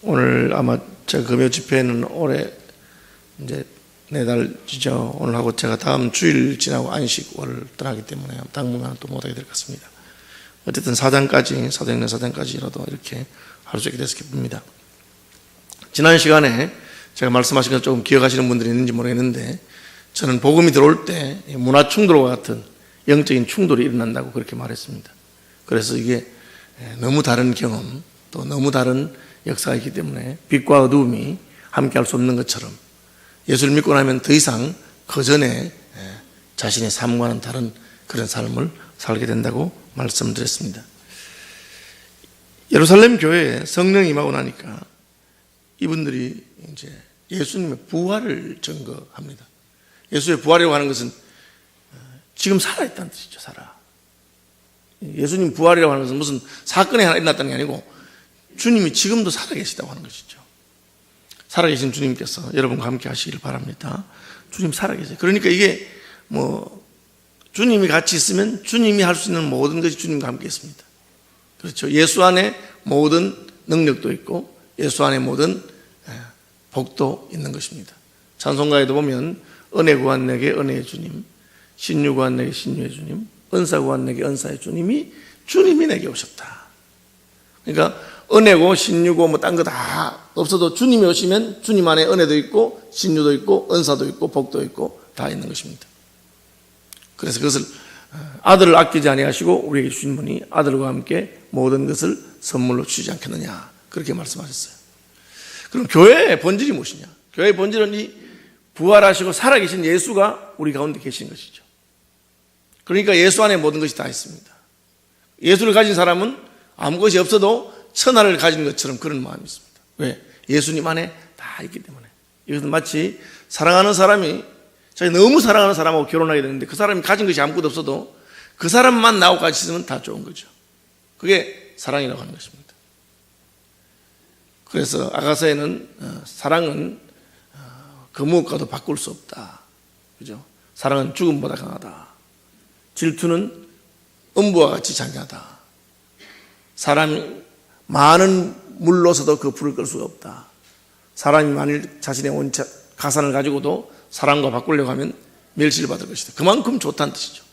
오늘 아마 제가 금요 집회는 올해 이제 4달이죠. 오늘하고 제가 다음 주일 지나고 안식월을 떠나기 때문에 당분간은 또 못하게 될 것 같습니다. 어쨌든 사도행전 4장까지라도 이렇게 할 수 있게 돼서 기쁩니다. 지난 시간에 제가 말씀하신 것 조금 기억하시는 분들이 있는지 모르겠는데, 저는 복음이 들어올 때 문화 충돌과 같은 영적인 충돌이 일어난다고 그렇게 말했습니다. 그래서 이게 너무 다른 경험, 또 너무 다른 역사가 있기 때문에 빛과 어두움이 함께 할 수 없는 것처럼 예수를 믿고 나면 더 이상 그 전에 자신의 삶과는 다른 그런 삶을 살게 된다고 말씀드렸습니다. 예루살렘 교회에 성령이 임하고 나니까 이분들이 이제 예수님의 부활을 증거합니다. 예수의 부활이라고 하는 것은 지금 살아있다는 뜻이죠. 예수님 부활이라고 하는 것은 무슨 사건이 하나 일어났다는 게 아니고 주님이 지금도 살아계시다고 하는 것이죠. 살아계신 주님께서 여러분과 함께 하시길 바랍니다. 주님 살아계세요. 그러니까 이게 주님이 같이 있으면 주님이 할 수 있는 모든 것이 주님과 함께 있습니다. 그렇죠. 예수 안에 모든 능력도 있고 예수 안에 모든 복도 있는 것입니다. 찬송가에도 보면 은혜 구한 내게 은혜의 주님, 신유 구한 내게 신유의 주님, 은사 구한 내게 은사의 주님이 내게 오셨다. 그러니까 은혜고 신유고 딴 거 다 없어도 주님이 오시면 주님 안에 은혜도 있고 신유도 있고 은사도 있고 복도 있고 다 있는 것입니다. 그래서 그것을 아들을 아끼지 아니하시고 우리에게 주신 분이 아들과 함께 모든 것을 선물로 주시지 않겠느냐, 그렇게 말씀하셨어요. 그럼 교회의 본질이 무엇이냐? 교회의 본질은 이 부활하시고 살아계신 예수가 우리 가운데 계신 것이죠. 그러니까 예수 안에 모든 것이 다 있습니다. 예수를 가진 사람은 아무것이 없어도 천하를 가진 것처럼 그런 마음이 있습니다. 왜? 예수님 안에 다 있기 때문에. 이것은 마치 사랑하는 사람이 자기 너무 사랑하는 사람하고 결혼하게 되는데 그 사람이 가진 것이 아무것도 없어도 그 사람만 나하고 같이 있으면 다 좋은 거죠. 그게 사랑이라고 하는 것입니다. 그래서 아가서에는 사랑은 그 무엇과도 바꿀 수 없다. 그죠? 사랑은 죽음보다 강하다. 질투는 음부와 같이 잔인하다. 사람이 많은 물로서도 그 불을 끌 수가 없다. 사람이 만일 자신의 온 가산을 가지고도 사랑과 바꾸려고 하면 멸시를 받을 것이다. 그만큼 좋다는 뜻이죠.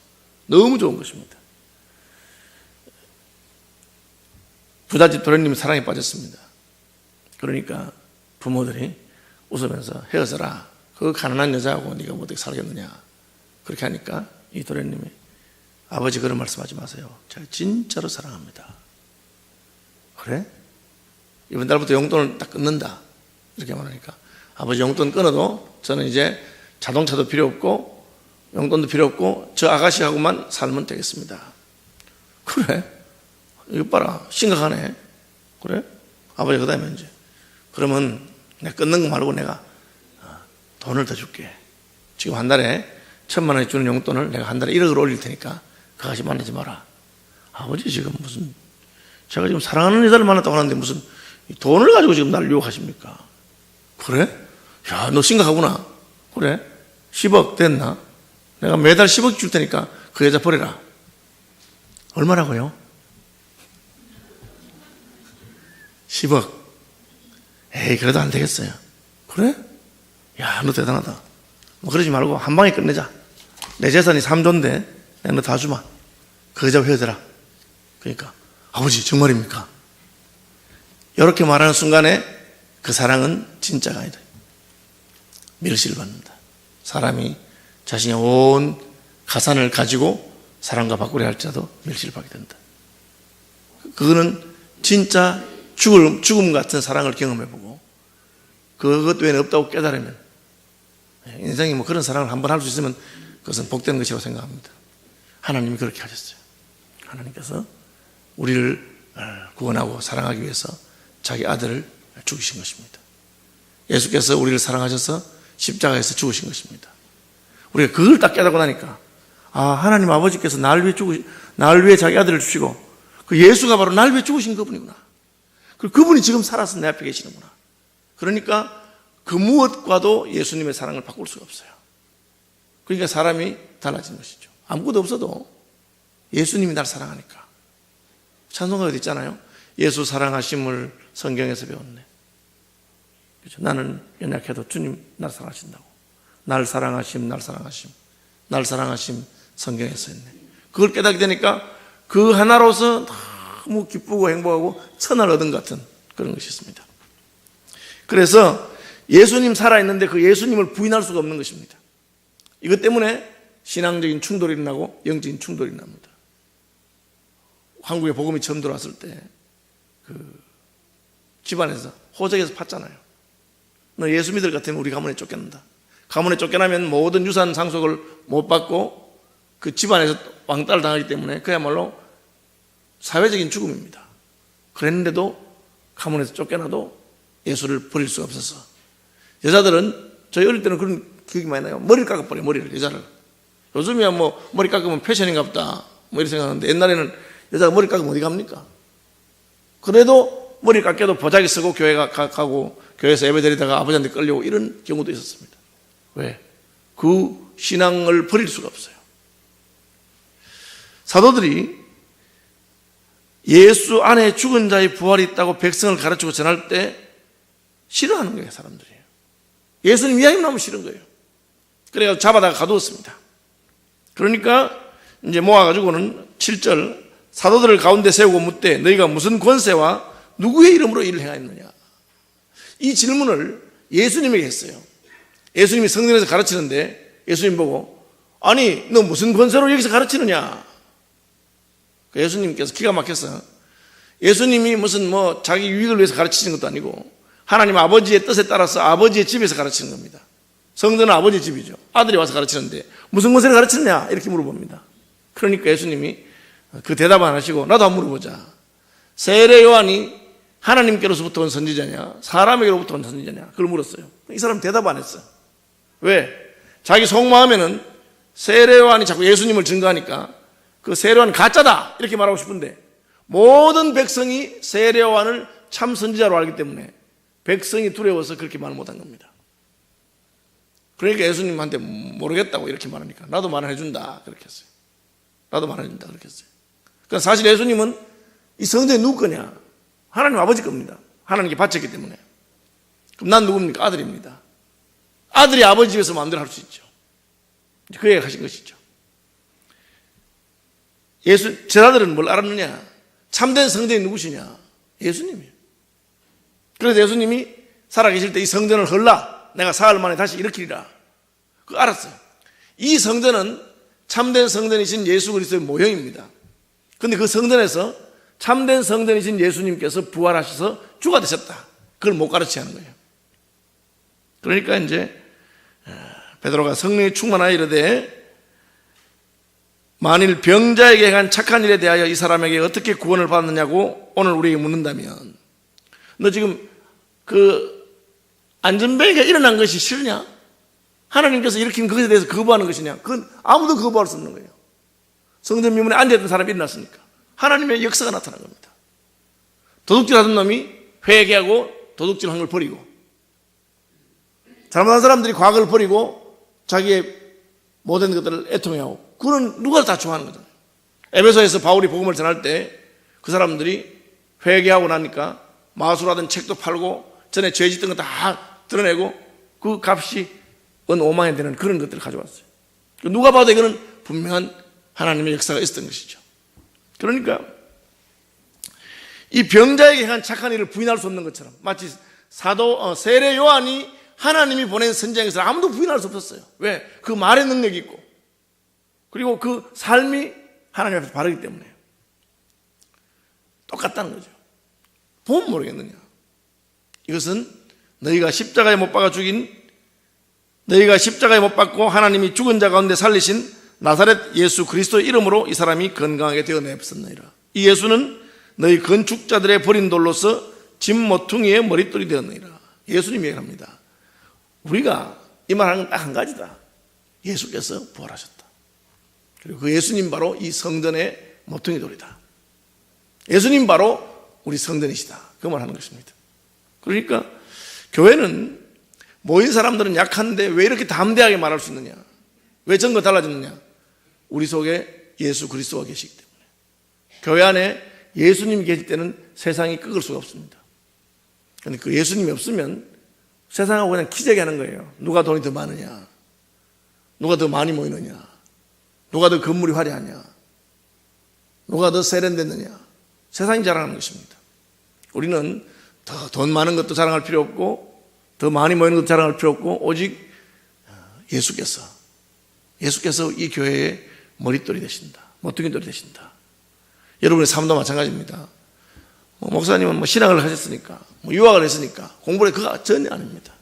너무 좋은 것입니다. 부잣집 도련님이 사랑에 빠졌습니다. 그러니까 부모들이 웃으면서 헤어져라. 그 가난한 여자하고 네가 어떻게 살겠느냐. 그렇게 하니까 이 도련님이 아버지 그런 말씀하지 마세요. 제가 진짜로 사랑합니다. 그래? 이번 달부터 용돈을 딱 끊는다. 이렇게 말하니까 아버지 용돈 끊어도 저는 이제 자동차도 필요 없고 용돈도 필요 없고 저 아가씨하고만 살면 되겠습니다. 그래? 이거 봐라. 심각하네. 그래? 아버지 그 다음에 이제 그러면 내가 끊는 거 말고 내가 돈을 더 줄게. 지금 한 달에 1,000만 원이 주는 용돈을 내가 한 달에 1억을 올릴 테니까 그 아가씨 만나지 마라. 아버지 지금 무슨 제가 지금 사랑하는 여자를 만났다고 하는데 무슨 돈을 가지고 지금 나를 유혹하십니까? 그래? 야, 너 심각하구나. 그래? 10억 됐나? 내가 매달 10억 줄 테니까 그 여자 버려라. 얼마라고요? 10억. 에이, 그래도 안 되겠어요. 그래? 야, 너 대단하다. 뭐 그러지 말고 한 방에 끝내자. 내 재산이 3조인데 내가 너 다 주마. 그 여자 헤어져라. 그러니까 아버지 정말입니까? 이렇게 말하는 순간에 그 사랑은 진짜가 아니다. 멸시를 받는다. 사람이 자신의 온 가산을 가지고 사랑과 바꾸려 할지라도 멸시를 받게 된다. 그거는 진짜 죽음 같은 사랑을 경험해보고 그것 외에는 없다고 깨달으면 인생이 그런 사랑을 한번 할 수 있으면 그것은 복되는 것이라고 생각합니다. 하나님이 그렇게 하셨어요. 하나님께서 우리를 구원하고 사랑하기 위해서 자기 아들을 죽이신 것입니다. 예수께서 우리를 사랑하셔서 십자가에서 죽으신 것입니다. 우리가 그걸 딱 깨닫고 나니까 하나님 아버지께서 날 위해 자기 아들을 주시고 그 예수가 바로 날 위해 죽으신 그분이구나. 그리고 그분이 지금 살아서 내 앞에 계시는구나. 그러니까 그 무엇과도 예수님의 사랑을 바꿀 수가 없어요. 그러니까 사람이 달라진 것이죠. 아무것도 없어도 예수님이 날 사랑하니까. 찬송가에도 있잖아요. 예수 사랑하심을 성경에서 배웠네. 그렇죠? 나는 연약해도 주님 날 사랑하신다고. 날 사랑하심, 날 사랑하심, 날 사랑하심 성경에 써 있네. 그걸 깨닫게 되니까 그 하나로서 너무 기쁘고 행복하고 천을 얻은 것 같은 그런 것이 있습니다. 그래서 예수님 살아있는데 그 예수님을 부인할 수가 없는 것입니다. 이것 때문에 신앙적인 충돌이 일어나고 영적인 충돌이 일어납니다. 한국에 복음이 처음 들어왔을 때 그 집안에서 호적에서 팠잖아요. 너 예수 믿을 것 같으면 우리 가문에 쫓겨난다. 가문에 쫓겨나면 모든 유산 상속을 못 받고 그 집안에서 왕따를 당하기 때문에 그야말로 사회적인 죽음입니다. 그랬는데도 가문에서 쫓겨나도 예수를 버릴 수가 없어서 여자들은 저희 어릴 때는 그런 기억이 많이 나요. 머리를 깎아버려요. 머리를, 여자를. 요즘이야 뭐 머리 깎으면 패션인가 보다 뭐 이렇게 생각하는데 옛날에는 여자가 머리 깎으면 어디 갑니까? 그래도 머리 깎여도 보자기 쓰고 교회 가고 교회에서 예배 드리다가 아버지한테 끌려오고 이런 경우도 있었습니다. 왜? 그 신앙을 버릴 수가 없어요. 사도들이 예수 안에 죽은 자의 부활이 있다고 백성을 가르치고 전할 때 싫어하는 거예요, 사람들이. 예수님 이야기 나오면 싫은 거예요. 그래서 잡아다가 가두었습니다. 그러니까 이제 모아가지고는 7절 사도들을 가운데 세우고 묻되 너희가 무슨 권세와 누구의 이름으로 일을 행하였느냐. 이 질문을 예수님에게 했어요. 예수님이 성전에서 가르치는데 예수님 보고 아니 너 무슨 권세로 여기서 가르치느냐. 예수님께서 기가 막혀서 예수님이 무슨 뭐 자기 유익을 위해서 가르치는 것도 아니고 하나님 아버지의 뜻에 따라서 아버지의 집에서 가르치는 겁니다. 성전은 아버지의 집이죠. 아들이 와서 가르치는데 무슨 권세를 가르치느냐 이렇게 물어봅니다. 그러니까 예수님이 그 대답 안 하시고 나도 한번 물어보자. 세례 요한이 하나님께로부터 온 선지자냐 사람에게로부터 온 선지자냐 그걸 물었어요. 이 사람 대답 안 했어요. 왜? 자기 속마음에는 세례 요한이 자꾸 예수님을 증거하니까 그 세례 요한은 가짜다 이렇게 말하고 싶은데 모든 백성이 세례 요한을 참 선지자로 알기 때문에 백성이 두려워서 그렇게 말 못한 겁니다. 그러니까 예수님한테 모르겠다고 이렇게 말하니까 나도 말해준다 그렇게 했어요. 나도 말해준다 그렇게 했어요. 그러니까 사실 예수님은 이 성전이 누구 거냐? 하나님 아버지 겁니다. 하나님께 바쳤기 때문에. 그럼 난 누굽니까? 아들입니다. 아들이 아버지 집에서 마음대로 할 수 있죠. 그 얘기를 하신 것이죠. 제자들은 뭘 알았느냐? 참된 성전이 누구시냐? 예수님이에요. 그래서 예수님이 살아계실 때 이 성전을 헐라 내가 사흘 만에 다시 일으키리라 그거 알았어요. 이 성전은 참된 성전이신 예수 그리스도의 모형입니다. 그런데 그 성전에서 참된 성전이신 예수님께서 부활하셔서 주가 되셨다 그걸 못 가르치게 하는 거예요. 그러니까 이제 베드로가 성령에 충만하여 이르되 만일 병자에게 행한 착한 일에 대하여 이 사람에게 어떻게 구원을 받느냐고 오늘 우리에게 묻는다면 너 지금 그 안전벨기가 일어난 것이 싫으냐? 하나님께서 일으킨 그것에 대해서 거부하는 것이냐? 그건 아무도 거부할 수 없는 거예요. 성전 미문에 앉아있던 사람이 일어났으니까 하나님의 역사가 나타난 겁니다. 도둑질 하던 놈이 회개하고 도둑질한 걸 버리고 잘못한 사람들이 과거를 버리고 자기의 모든 것들을 애통해하고 그거는 누가 다 좋아하는 거잖아요. 에베소에서 바울이 복음을 전할 때 그 사람들이 회개하고 나니까 마술하던 책도 팔고 전에 죄 짓던 거 다 드러내고 그 값이 은 5만원 되는 그런 것들을 가져왔어요. 누가 봐도 이거는 분명한 하나님의 역사가 있었던 것이죠. 그러니까 이 병자에게 행한 착한 일을 부인할 수 없는 것처럼 마치 세례 요한이 하나님이 보낸 선지자인 것을 아무도 부인할 수 없었어요. 왜? 그 말의 능력이 있고 그리고 그 삶이 하나님 앞에서 바르기 때문에 똑같다는 거죠. 보면 모르겠느냐. 이것은 너희가 십자가에 못 박고 하나님이 죽은 자 가운데 살리신 나사렛 예수 그리스도의 이름으로 이 사람이 건강하게 되어 내었었느니라. 이 예수는 너희 건축자들의 버린 돌로서 집 모퉁이의 머릿돌이 되었느니라. 예수님이 얘기합니다. 우리가 이 말하는 건 딱 한 가지다. 예수께서 부활하셨다. 그리고 그 예수님 바로 이 성전의 모퉁이 돌이다. 예수님 바로 우리 성전이시다. 그 말하는 것입니다. 그러니까 교회는 모인 사람들은 약한데 왜 이렇게 담대하게 말할 수 있느냐? 왜 전과 달라졌느냐? 우리 속에 예수 그리스도가 계시기 때문에. 교회 안에 예수님이 계실 때는 세상이 꺾을 수가 없습니다. 그런데 그 예수님이 없으면 세상하고 그냥 기재게 하는 거예요. 누가 돈이 더 많으냐, 누가 더 많이 모이느냐, 누가 더 건물이 화려하냐, 누가 더 세련됐느냐. 세상이 자랑하는 것입니다. 우리는 더 돈 많은 것도 자랑할 필요 없고, 더 많이 모이는 것도 자랑할 필요 없고, 오직 예수께서 이 교회의 머릿돌이 되신다, 모퉁이돌이 되신다. 여러분의 삶도 마찬가지입니다. 목사님은 신앙을 하셨으니까, 유학을 했으니까 공부를 그가 전혀 아닙니다.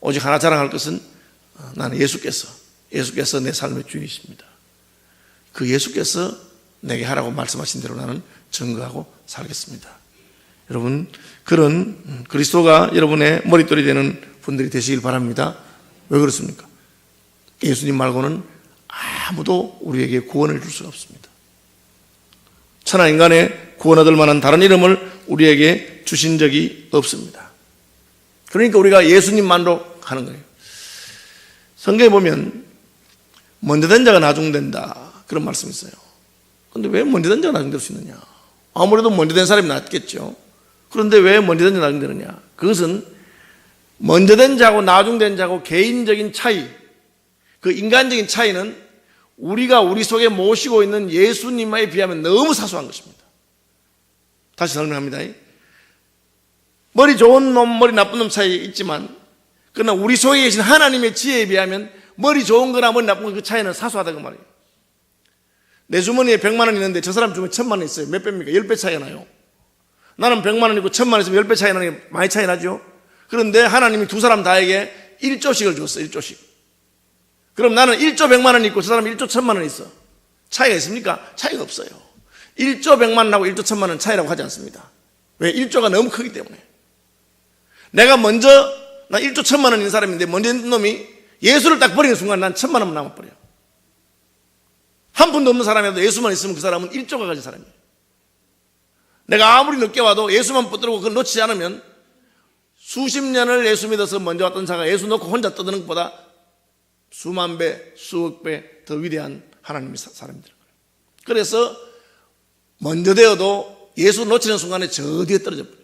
오직 하나 자랑할 것은 나는 예수께서 내 삶의 주인이십니다. 그 예수께서 내게 하라고 말씀하신 대로 나는 증거하고 살겠습니다. 여러분, 그런 그리스도가 여러분의 머릿돌이 되는 분들이 되시길 바랍니다. 왜 그렇습니까? 예수님 말고는 아무도 우리에게 구원을 줄 수가 없습니다. 천하 인간의 구원 얻을 만한 다른 이름을 우리에게 주신 적이 없습니다. 그러니까 우리가 예수님만으로 가는 거예요. 성경에 보면 먼저 된 자가 나중된다, 그런 말씀이 있어요. 그런데 왜 먼저 된 자가 나중될 수 있느냐? 아무래도 먼저 된 사람이 낫겠죠. 그런데 왜 먼저 된 자가 나중되느냐? 그것은 먼저 된 자고 나중된 자고 개인적인 차이, 그 인간적인 차이는 우리가 우리 속에 모시고 있는 예수님에 비하면 너무 사소한 것입니다. 다시 설명합니다. 머리 좋은 놈, 머리 나쁜 놈 차이 있지만, 그러나 우리 속에 계신 하나님의 지혜에 비하면 머리 좋은 거나 머리 나쁜 거 그 차이는 사소하다고 말이에요. 내 주머니에 100만 원 있는데 저 사람 주머니에 1000만 원 있어요. 몇 배입니까? 10배 차이가 나요. 나는 100만 원 있고 1000만 원 있으면 10배 차이 나는 게 많이 차이 나죠. 그런데 하나님이 두 사람 다에게 1조씩을 줬어요. 1조씩. 그럼 나는 1조 100만 원 있고 저 사람은 1조 1000만 원 있어. 차이가 있습니까? 차이가 없어요. 1조 100만 원하고 1조 1000만 원 차이라고 하지 않습니다. 왜? 1조가 너무 크기 때문에. 내가 먼저, 나 1조 1000만 원 있는 사람인데 먼저 있는 놈이 예수를 딱 버리는 순간 난 1000만 원만 남아버려요. 한 푼도 없는 사람이라도 예수만 있으면 그 사람은 1조가 가진 사람이에요. 내가 아무리 늦게 와도 예수만 붙들고 그걸 놓치지 않으면 수십 년을 예수 믿어서 먼저 왔던 자가 예수 놓고 혼자 떠드는 것보다 수만 배, 수억 배 더 위대한 하나님의 사람들. 그래서 먼저 되어도 예수 놓치는 순간에 저 뒤에 떨어져 버려요.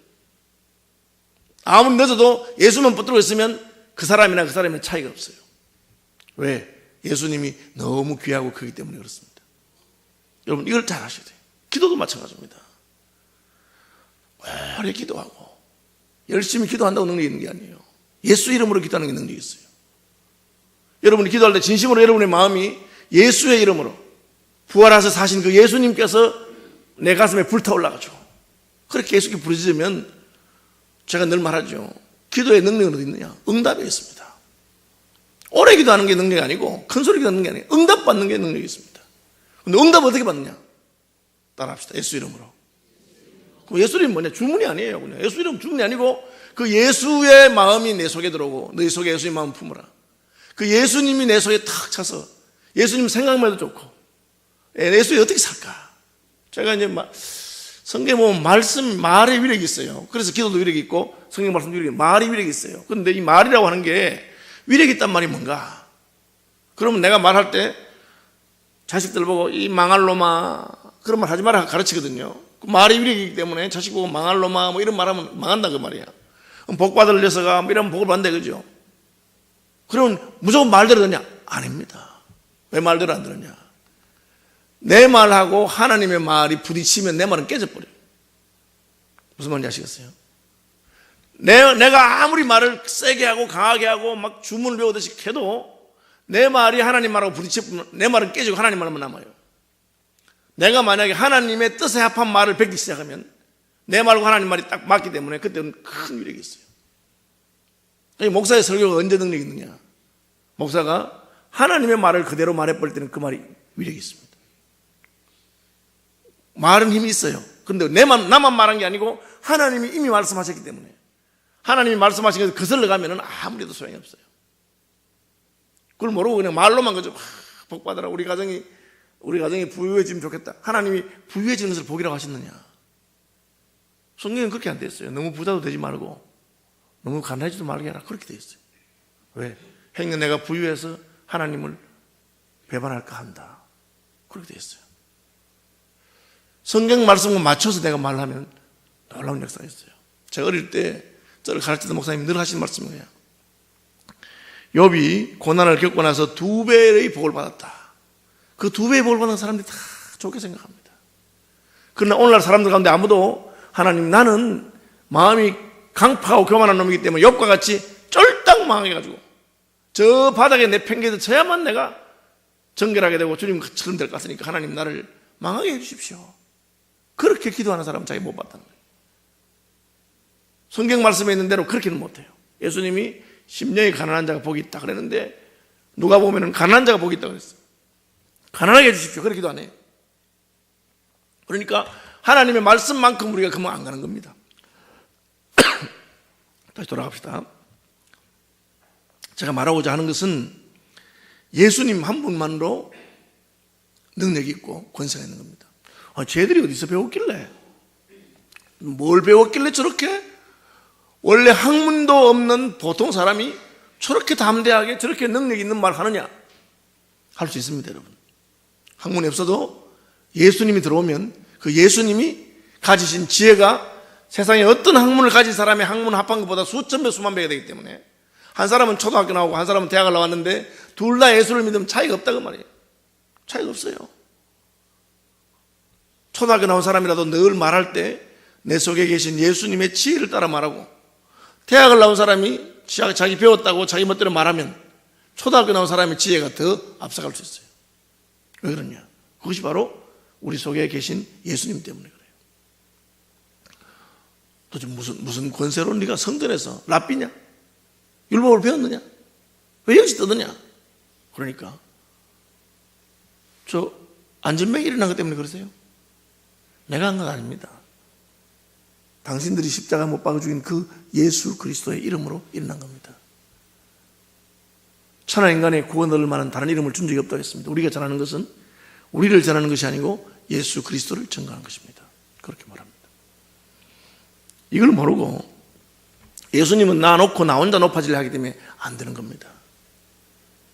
아무리 늦어도 예수만 붙들고 있으면 그 사람이나 그 사람의 차이가 없어요. 왜? 예수님이 너무 귀하고 크기 때문에 그렇습니다. 여러분, 이걸 잘 아셔야 돼요. 기도도 마찬가지입니다. 오래 기도하고 열심히 기도한다고 능력이 있는 게 아니에요. 예수 이름으로 기도하는 게 능력이 있어요. 여러분이 기도할 때 진심으로 여러분의 마음이 예수의 이름으로 부활하셔서 사신 그 예수님께서 내 가슴에 불타올라가죠. 그렇게 예수께 부르짖으면 제가 늘 말하죠. 기도의 능력은 어디 있느냐? 응답이 있습니다. 오래 기도하는 게 능력이 아니고 큰 소리 기도하는 게 아니에요. 응답받는 게 능력이 있습니다. 근데 응답 어떻게 받느냐? 따라합시다. 예수 이름으로. 그럼 예수 이름이 뭐냐? 주문이 아니에요. 그냥 예수 이름 주문이 아니고 그 예수의 마음이 내 속에 들어오고 너희 속에 예수의 마음 품으라. 그 예수님이 내 속에 탁 차서 예수님 생각만 해도 좋고 예수에 어떻게 살까? 제가 이제 성경에 보면 말의 위력이 있어요. 그래서 기도도 위력이 있고 성경 말씀도 위력이 있고 말이 위력이 있어요. 그런데 이 말이라고 하는 게 위력이 있단 말이 뭔가? 그러면 내가 말할 때 자식들 보고 이 망할 놈아 그런 말 하지 마라 가르치거든요. 그 말이 위력이기 때문에 자식 보고 망할 놈아 뭐 이런 말하면 망한다 그 말이야. 그럼 복 받을 녀석아 뭐 이러면 복을 받는다 그죠? 그러면 무조건 말대로 듣냐? 아닙니다. 왜 말대로 안 들었냐? 내 말하고 하나님의 말이 부딪히면 내 말은 깨져버려요. 무슨 말인지 아시겠어요? 내가 아무리 말을 세게 하고 강하게 하고 막 주문을 외우듯이 해도 내 말이 하나님 말하고 부딪히면 내 말은 깨지고 하나님 말만 남아요. 내가 만약에 하나님의 뜻에 합한 말을 뱉기 시작하면 내 말과 하나님 말이 딱 맞기 때문에 그때는 큰 위력이 있어요. 목사의 설교가 언제 능력이 있느냐? 목사가 하나님의 말을 그대로 말해버릴 때는 그 말이 위력이 있습니다. 말은 힘이 있어요. 그런데 나만 말한 게 아니고 하나님이 이미 말씀하셨기 때문에 하나님이 말씀하신 것을 거슬러 가면은 아무래도 소용이 없어요. 그걸 모르고 그냥 말로만 그저 복 받아라. 우리 가정이 부유해지면 좋겠다. 하나님이 부유해지는 것을 복이라고 하셨느냐? 성경은 그렇게 안 됐어요. 너무 부자도 되지 말고 너무 가난하지도 말게 해라. 그렇게 돼 있어요. 왜? 행여 내가 부유해서 하나님을 배반할까 한다. 그렇게 돼 있어요. 성경 말씀과 맞춰서 내가 말하면 놀라운 역사가 있어요. 제가 어릴 때 저를 가르치던 목사님이 늘 하시는 말씀이에요. 욥이 고난을 겪고 나서 2배의 복을 받았다. 그 2배의 복을 받는 사람들이 다 좋게 생각합니다. 그러나 오늘날 사람들 가운데 아무도 하나님, 나는 마음이 강팍하고 교만한 놈이기 때문에 욥과 같이 쫄딱 망해가지고 저 바닥에 내팽개쳐 쳐야만 내가 정결하게 되고 주님처럼 될 것 같으니까 하나님 나를 망하게 해주십시오. 그렇게 기도하는 사람은 자기 못 받다는 거예요. 성경 말씀에 있는 대로 그렇게는 못해요. 예수님이 심령이 가난한 자가 복이 있다 그랬는데 누가 보면은 가난한 자가 복이 있다 그랬어요. 가난하게 해주십시오. 그렇게 기도 안 해요. 그러니까 하나님의 말씀만큼 우리가 그만 안 가는 겁니다. 다시 돌아갑시다. 제가 말하고자 하는 것은 예수님 한 분만으로 능력이 있고 권세가 있는 겁니다. 쟤들이 어디서 배웠길래? 뭘 배웠길래 저렇게? 원래 학문도 없는 보통 사람이 저렇게 담대하게 저렇게 능력 있는 말 하느냐? 할 수 있습니다, 여러분. 학문이 없어도 예수님이 들어오면 그 예수님이 가지신 지혜가 세상에 어떤 학문을 가진 사람의 학문 합한 것보다 수천 배, 수만 배가 되기 때문에 한 사람은 초등학교 나오고 한 사람은 대학을 나왔는데 둘 다 예수를 믿으면 차이가 없다고 말이에요. 차이가 없어요. 초등학교 나온 사람이라도 늘 말할 때 내 속에 계신 예수님의 지혜를 따라 말하고, 대학을 나온 사람이 자기 배웠다고 자기 멋대로 말하면 초등학교 나온 사람의 지혜가 더 앞서갈 수 있어요. 왜 그러냐? 그것이 바로 우리 속에 계신 예수님 때문에 그래요. 도대체 무슨 권세로 네가 성전에서 랍비냐? 율법을 배웠느냐? 왜 여기서 떠드냐? 그러니까 저 안전병이 일어난 것 때문에 그러세요? 내가 한 건 아닙니다. 당신들이 십자가 못 박아 죽인 그 예수 그리스도의 이름으로 일어난 겁니다. 천하 인간의 구원을 얻을 만한 다른 이름을 준 적이 없다고 했습니다. 우리가 전하는 것은 우리를 전하는 것이 아니고 예수 그리스도를 전가하는 것입니다. 그렇게 말합니다. 이걸 모르고 예수님은 나 놓고 나 혼자 높아지려 하기 때문에 안 되는 겁니다.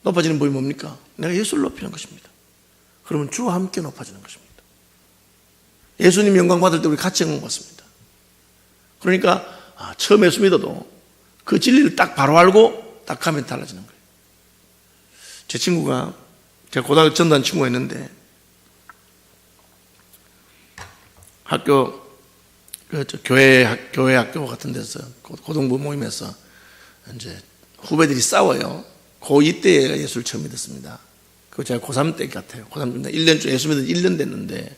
높아지는 법이 뭡니까? 내가 예수를 높이는 것입니다. 그러면 주와 함께 높아지는 것입니다. 예수님 영광 받을 때 우리 같이 영광 받습니다. 그러니까 처음 예수 믿어도 그 진리를 딱 바로 알고 딱 하면 달라지는 거예요. 제 친구가, 제가 고등학교 전도한 친구가 있는데 학교 교회 학교 같은 데서 고등부 모임에서 이제 후배들이 싸워요. 고2 때 예수를 처음 믿었습니다. 그거 제가 고3 때 같아요. 고3 때 1년 중 예수 믿은 1년 됐는데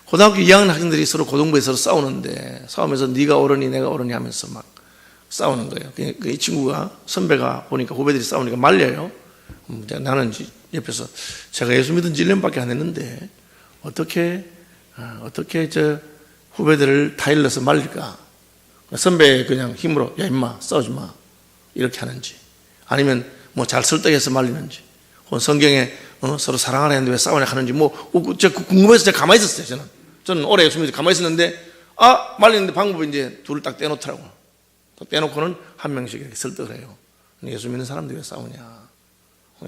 고등학교 2학년 학생들이 서로 고등부에 서로 싸우는데 싸우면서 네가 옳으니 내가 옳으니 하면서 막 싸우는 거예요. 이 친구가 선배가 보니까 후배들이 싸우니까 말려요. 나는 옆에서 제가 예수 믿은 지 1년밖에 안 했는데 어떻게 저 후배들을 타일러서 말릴까? 선배 그냥 힘으로 야 임마 싸우지 마 이렇게 하는지, 아니면 뭐 잘 설득해서 말리는지, 혹은 성경에 서로 사랑하라 했는데 왜 싸우냐 하는지 제가 궁금해서 제가 가만히 있었어요. 저는 오래 예수 믿어서 가만히 있었는데 말리는데 방법이 이제 둘을 딱 떼놓더라고. 떼놓고는 한 명씩 이렇게 설득을 해요. 예수 믿는 사람들이 왜 싸우냐?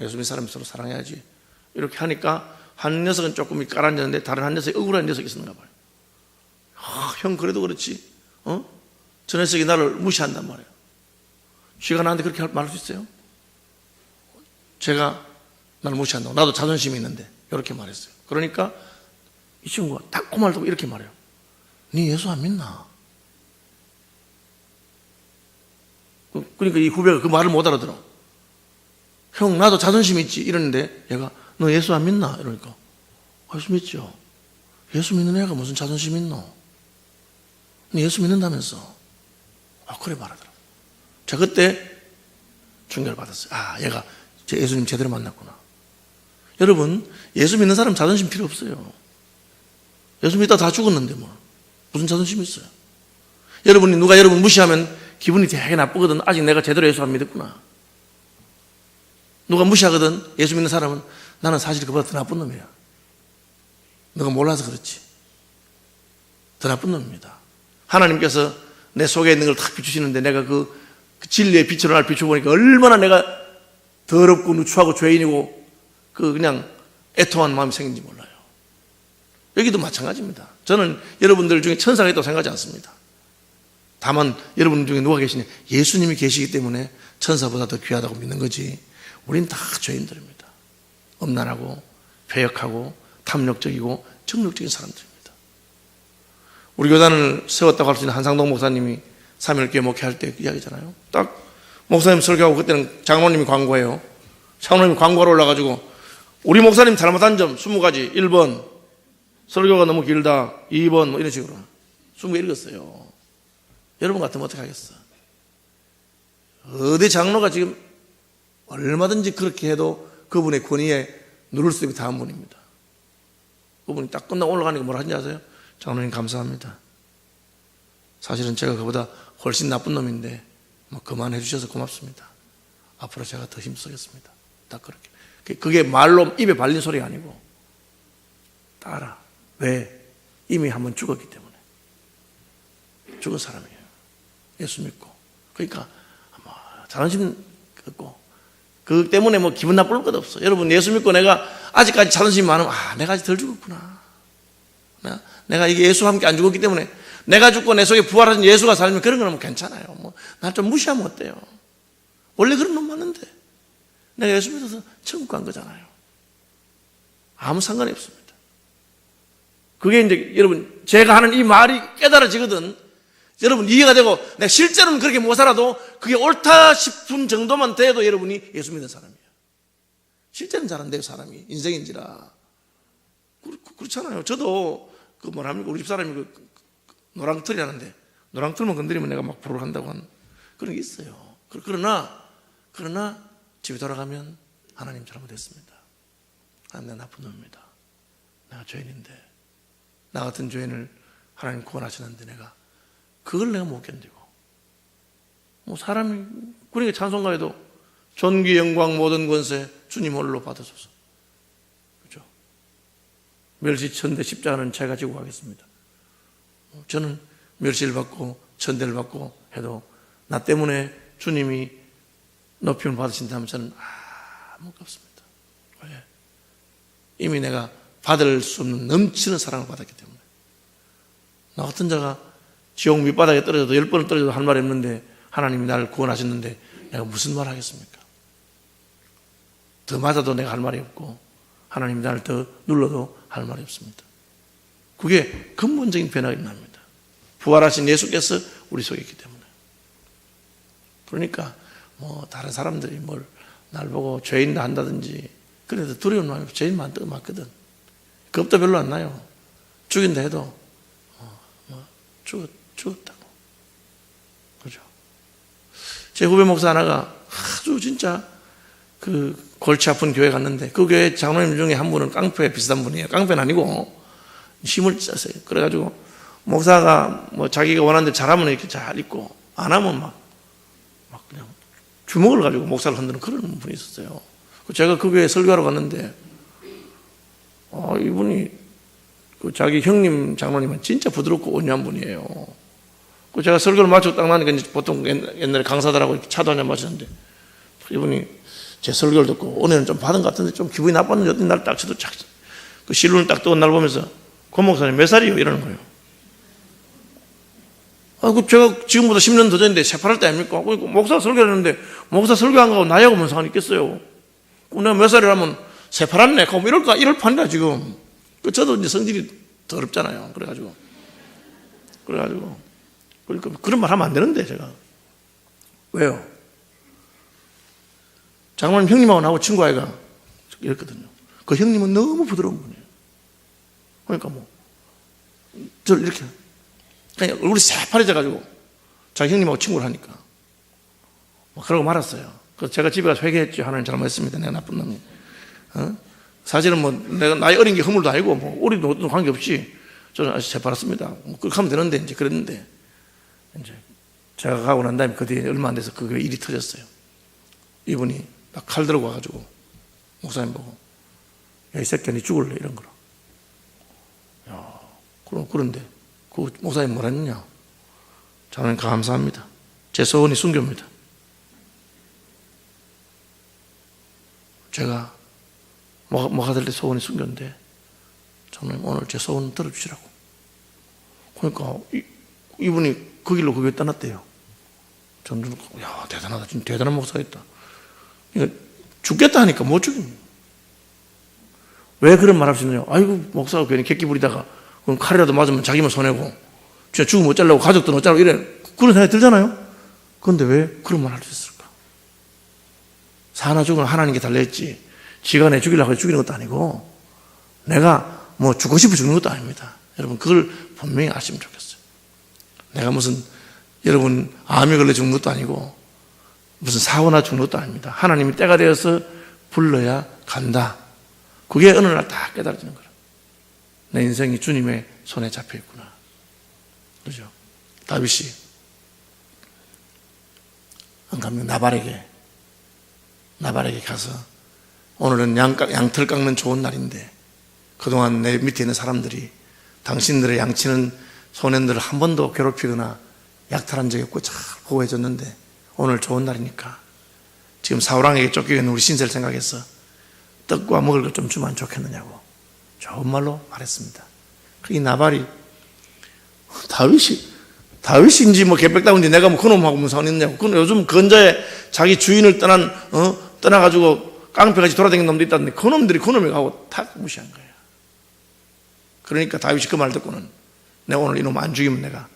예수 믿는 사람이 서로 사랑해야지. 이렇게 하니까 한 녀석은 조금 깔아앉았는데 다른 한 녀석이 억울한 녀석이 있었는가 봐요. 형 그래도 그렇지 저 녀석이 나를 무시한단 말이에요. 쥐가 나한테 그렇게 말할 수 있어요? 제가 나를 무시한다고, 나도 자존심이 있는데 이렇게 말했어요. 그러니까 이 친구가 딱 그 말 듣고 이렇게 말해요. 네 예수 안 믿나? 그러니까 이 후배가 그 말을 못 알아들어. 형 나도 자존심 있지 이러는데 얘가 너 예수 안 믿나? 이러니까 예수 믿죠. 예수 믿는 애가 무슨 자존심 있노? 예수 믿는다면서. 그래 말하더라. 제가 그때 충격을 받았어요. 얘가 제 예수님 제대로 만났구나. 여러분, 예수 믿는 사람 자존심 필요 없어요. 예수 믿다 다 죽었는데 뭐 무슨 자존심이 있어요? 여러분이 누가 여러분 무시하면 기분이 되게 나쁘거든. 아직 내가 제대로 예수 안 믿었구나. 누가 무시하거든. 예수 믿는 사람은 나는 사실 그보다 더 나쁜 놈이야. 너가 몰라서 그렇지. 더 나쁜 놈입니다. 하나님께서 내 속에 있는 걸 다 비추시는데 내가 그 진리의 빛으로 날 비춰보니까 얼마나 내가 더럽고 누추하고 죄인이고 그냥 애통한 마음이 생긴지 몰라요. 여기도 마찬가지입니다. 저는 여러분들 중에 천사가 있다고 생각하지 않습니다. 다만 여러분 중에 누가 계시냐? 예수님이 계시기 때문에 천사보다 더 귀하다고 믿는 거지. 우린 다 죄인들입니다. 엄난하고 배역하고 탐욕적이고 정욕적인 사람들입니다. 우리 교단을 세웠다고 할 수 있는 한상동 목사님이 3.1교회 목회할 때 이야기잖아요. 딱 목사님 설교하고 그때는 장로님이 광고해요. 장로님이 광고하러 올라가지고 우리 목사님 잘못한 점 20가지. 1번 설교가 너무 길다. 2번 뭐 이런 식으로 20개 읽었어요. 여러분 같으면 어떻게 하겠어? 어디 장로가 지금 얼마든지 그렇게 해도 그분의 권위에 누를 수 있는 다음 분입니다. 그분이 딱 끝나고 올라가니까 뭐라 하는지 아세요? 장로님 감사합니다. 사실은 제가 그보다 훨씬 나쁜 놈인데 뭐 그만해 주셔서 고맙습니다. 앞으로 제가 더 힘쓰겠습니다. 딱 그렇게. 그게 말로 입에 발린 소리가 아니고 딱 알아. 왜? 이미 한번 죽었기 때문에. 죽은 사람이에요. 예수 믿고. 그러니까 뭐 자존심 갖고 그 때문에 뭐 기분 나쁠 것 없어. 여러분 예수 믿고 내가 아직까지 자존심이 많으면 내가 아직 덜 죽었구나. 내가 이게 예수와 함께 안 죽었기 때문에 내가 죽고 내 속에 부활하신 예수가 살면 그런 거는 괜찮아요. 뭐 날 좀 무시하면 어때요? 원래 그런 놈 많은데 내가 예수 믿어서 천국 간 거잖아요. 아무 상관이 없습니다. 그게 이제 여러분 제가 하는 이 말이 깨달아지거든. 여러분 이해가 되고 내가 실제로는 그렇게 못 살아도 그게 옳다 싶은 정도만 돼도 여러분이 예수 믿는 사람이에요. 실제는 잘 안 돼요. 사람이 인생인지라 그렇잖아요. 저도 그 뭐랍니까 우리 집 사람이 그 노랑틀이 하는데 노랑틀만 건드리면 내가 막 불을 한다고 하는 그런 게 있어요. 그러나 집에 돌아가면 하나님 잘못했습니다. 내가 나쁜 놈입니다. 내가 죄인인데 나 같은 죄인을 하나님 구원하시는데 내가 그걸 내가 못 견디고 뭐 사람이 그러니까 찬송가에도 존귀 영광 모든 권세 주님 홀로 받으소서. 그렇죠? 멸시천대 십자가는 제가 지고 가겠습니다. 저는 멸시를 받고 천대를 받고 해도 나 때문에 주님이 높임을 받으신다면 저는 아무것도 없습니다. 왜? 이미 내가 받을 수 없는 넘치는 사랑을 받았기 때문에. 나 같은 자가 지옥 밑바닥에 떨어져도 10번을 떨어져도 할 말이 없는데 하나님이 나를 구원하셨는데 내가 무슨 말 하겠습니까? 더 맞아도 내가 할 말이 없고 하나님이 나를 더 눌러도 할 말이 없습니다. 그게 근본적인 변화가 납니다. 부활하신 예수께서 우리 속에 있기 때문에. 그러니까 뭐 다른 사람들이 뭘 날 보고 죄인 한다든지 그래도 두려운 마음이 죄인 많거든. 겁도 별로 안 나요. 죽인다 해도 죽었다고. 그죠? 제 후배 목사 하나가 아주 진짜 그 골치 아픈 교회 갔는데 그 교회 장로님 중에 한 분은 깡패 비슷한 분이에요. 깡패는 아니고 힘을 짰어요. 그래가지고 목사가 뭐 자기가 원하는 대로 잘하면 이렇게 잘 있고 안 하면 막 그냥 주먹을 가지고 목사를 흔드는 그런 분이 있었어요. 제가 그 교회에 설교하러 갔는데 이분이 그 자기 형님 장로님은 진짜 부드럽고 온유한 분이에요. 그 제가 설교를 마치고 딱 나니까 이제 보통 옛날에 강사들하고 이렇게 차도 한잔 마시는데 이분이 제 설교를 듣고 오늘은 좀 받은 것 같은데 좀 기분이 나빴는데 어떤 날 딱 저도 그 실눈을 딱 뜨고 날 보면서 고 목사님 몇 살이요? 이러는 거예요. 그 제가 지금보다 10년 더 전인데 새파랄 때 아닙니까? 목사 설교를 했는데 목사 설교한 거하고 나이하고 무슨 상관이 있겠어요? 내가 몇 살이라면 새파랗네. 이럴 판이라 지금. 저도 이제 성질이 더럽잖아요. 그래가지고 그러니까 그런 말 하면 안 되는데 제가 왜요? 장로님 형님하고 나하고 친구 아이가 이랬거든요. 그 형님은 너무 부드러운 분이에요. 그러니까 저를 이렇게 그냥 얼굴이 새파래져가지고 자기 형님하고 친구를 하니까 그러고 말았어요. 그래서 제가 집에 가서 회개했죠. 하나님 잘못했습니다. 내가 나쁜 놈이. 사실은 내가 나이 어린 게 허물도 아니고 어린 것도 관계없이 저는 아주 새파랗습니다. 그렇게 하면 되는데 이제 그랬는데 이제 제가 가고 난 다음에 그 뒤에 얼마 안 돼서 그 일이 터졌어요. 이분이 막 칼 들고 와가지고 목사님 보고 야, 이 새끼야 니 죽을래 이런 거라. 야, 그런데 그 목사님 뭐라 했느냐? 저는 감사합니다. 제 소원이 순교입니다. 제가 뭐가 될 때 소원이 순교인데 저는 오늘 제 소원 들어주시라고. 그러니까 이분이 그 길로 그 교회 떠났대요. 저는 야, 대단하다. 진짜 대단한 목사였다. 그러니까 죽겠다 하니까 못 죽입니다. 왜 그런 말 할 수 있느냐? 아이고, 목사가 괜히 객기 부리다가 그럼 칼이라도 맞으면 자기만 손해고 진짜 죽으면 어쩌려고 가족도 어쩌려고 이래. 그런 생각이 들잖아요? 그런데 왜 그런 말 할 수 있을까? 사나 죽으나 하나님께 달려있지. 지가 내 죽이려고 해서 죽이는 것도 아니고 내가 뭐 죽고 싶어 죽는 것도 아닙니다. 여러분 그걸 분명히 아시면 좋겠어요. 내가 무슨 여러분 암에 걸려 죽는 것도 아니고 무슨 사고나 죽는 것도 아닙니다. 하나님이 때가 되어서 불러야 간다. 그게 어느 날 다 깨달아지는 거라. 내 인생이 주님의 손에 잡혀 있구나. 그렇죠? 다윗이 나발에게 가서 오늘은 양털 깎는 좋은 날인데 그동안 내 밑에 있는 사람들이 당신들의 양치는 소년들을 한 번도 괴롭히거나 약탈한 적이 없고 잘 보호해줬는데 오늘 좋은 날이니까 지금 사울왕에게 쫓기고 있는 우리 신세를 생각해서 떡과 먹을 것 좀 주면 좋겠느냐고 좋은 말로 말했습니다. 이 나발이 다윗인지 뭐 개백다운지 내가 뭐 그놈하고 무슨 상관있냐고. 그건 요즘 건자에 자기 주인을 떠나가지고 깡패같이 돌아다니는 놈도 있다는데 그놈들이 그놈이 가고 다 무시한 거예요. 그러니까 다윗이 그 말 듣고는 내가 오늘 이놈 안 죽이면 내가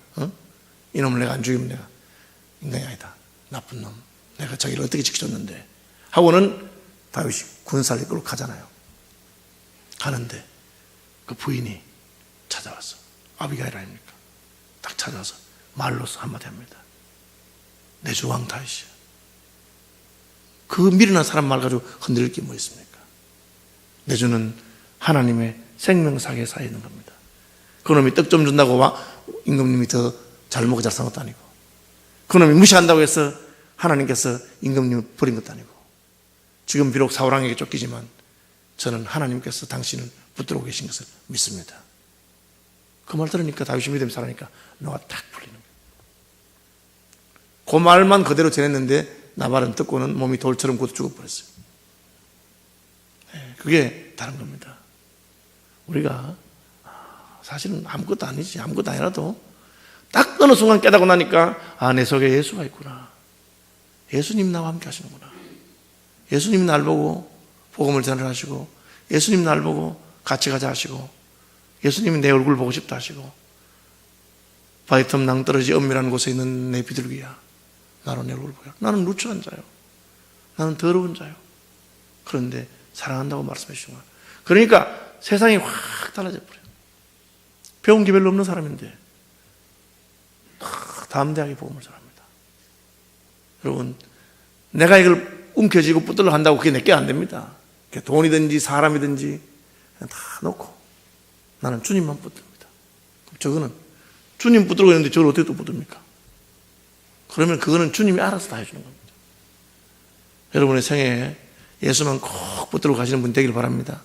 이놈을 내가 안 죽이면 내가 인간이 아니다. 나쁜 놈. 내가 자기를 어떻게 지켜줬는데 하고는 다윗이 군사를 이끌고 가잖아요. 가는데 그 부인이 찾아왔어. 아비가일 아닙니까? 딱 찾아와서 말로서 한마디 합니다. 내 주왕 다윗이야. 그 미련한 사람 말 가지고 흔들릴 게 뭐 있습니까? 내 주는 하나님의 생명사기에 쌓여 있는 겁니다. 그놈이 떡 좀 준다고 임금님이 더 잘 먹고 잘 사는 것도 아니고 그놈이 무시한다고 해서 하나님께서 임금님을 버린 것도 아니고 지금 비록 사울왕에게 쫓기지만 저는 하나님께서 당신을 붙들고 계신 것을 믿습니다. 그 말 들으니까 다윗이 믿음이 살아니까 너가 딱 풀리는 거예요. 그 말만 그대로 전했는데 나발은 듣고는 몸이 돌처럼 곧 죽어버렸어요. 그게 다른 겁니다. 우리가 사실은 아무것도 아니지. 아무것도 아니라도 딱 어느 순간 깨닫고 나니까 내 속에 예수가 있구나. 예수님 나와 함께 하시는구나. 예수님 날 보고 복음을 전하시고 예수님 날 보고 같이 가자 하시고 예수님이 내 얼굴 보고 싶다 하시고 바위 틈 낭떠러지 엄밀한 곳에 있는 내 비둘기야 나로 내 얼굴 보여. 나는 누추한 자요. 나는 더러운 자요. 그런데 사랑한다고 말씀해 주신 거야. 그러니까 세상이 확 달라져 버려요. 배운 게 별로 없는 사람인데 담대하게 복음을 전합니다. 여러분 내가 이걸 움켜쥐고 붙들려 한다고 그게 내게 안 됩니다. 돈이든지 사람이든지 다 놓고 나는 주님만 붙듭니다. 저거는 주님 붙들고 있는데 저걸 어떻게 또 붙듭니까? 그러면 그거는 주님이 알아서 다 해주는 겁니다. 여러분의 생애에 예수만 꼭 붙들고 가시는 분 되길 바랍니다.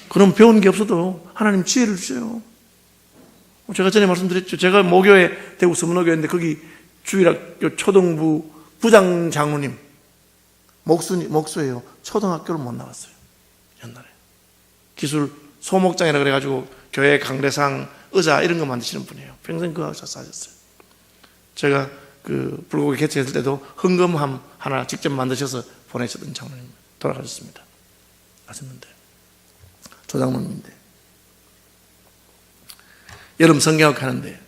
그럼 배운 게 없어도 하나님 지혜를 주세요. 제가 전에 말씀드렸죠. 제가 모교회 대구 서문호교회인데 거기 주일학교 초등부 부장 장로님 목수예요. 초등학교를 못 나왔어요. 옛날에 기술 소목장이라 그래가지고 교회 강대상 의자 이런 거 만드시는 분이에요. 평생 그 학사 사셨어요. 제가 그 불고기 개최했을 때도 헌금함 하나 직접 만드셔서 보내셨던 장로님 돌아가셨습니다. 아셨는데 조장로님인데 여름 성경학 하는데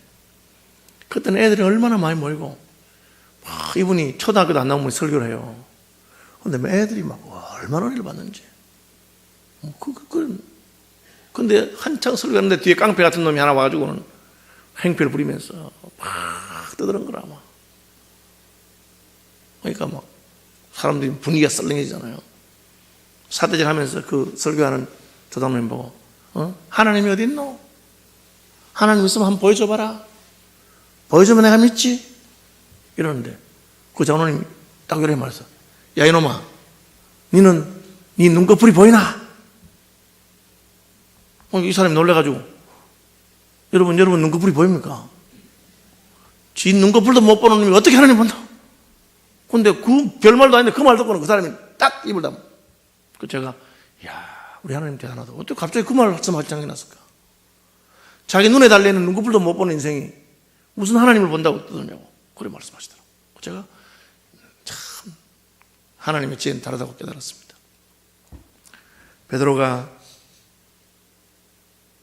그때는 애들이 얼마나 많이 모이고 이분이 초등학교도 안 나온 분이 설교를 해요. 근데 애들이 막 얼마나 은혜를 받는지. 근데 한창 설교하는데 뒤에 깡패 같은 놈이 하나 와가지고는 행패를 부리면서 막 떠드는 거라 막. 그러니까 막 사람들이 분위기가 썰렁해지잖아요. 사대질 하면서 그 설교하는 조장님 보고 하나님이 어디 있노? 하나님 있으면 한번 보여줘봐라. 보여주면 내가 믿지? 이러는데 그 장로님이 딱 이렇게 말했어. 야 이놈아 니는 네 눈꺼풀이 보이나? 이 사람이 놀래가지고 여러분 눈꺼풀이 보입니까? 지 눈꺼풀도 못 보는 놈이 어떻게 하나님 본다? 근데 그 별말도 아닌데 그 말 듣고는 그 사람이 딱 입을 다물. 그 제가 우리 하나님 대단하다. 어떻게 갑자기 그 말을 말씀할 생각이 났을까? 자기 눈에 달려있는 눈꺼풀도 못 보는 인생이 무슨 하나님을 본다고 떠드냐고 그래 말씀하시더라고요. 제가 참 하나님의 지혜는 다르다고 깨달았습니다. 베드로가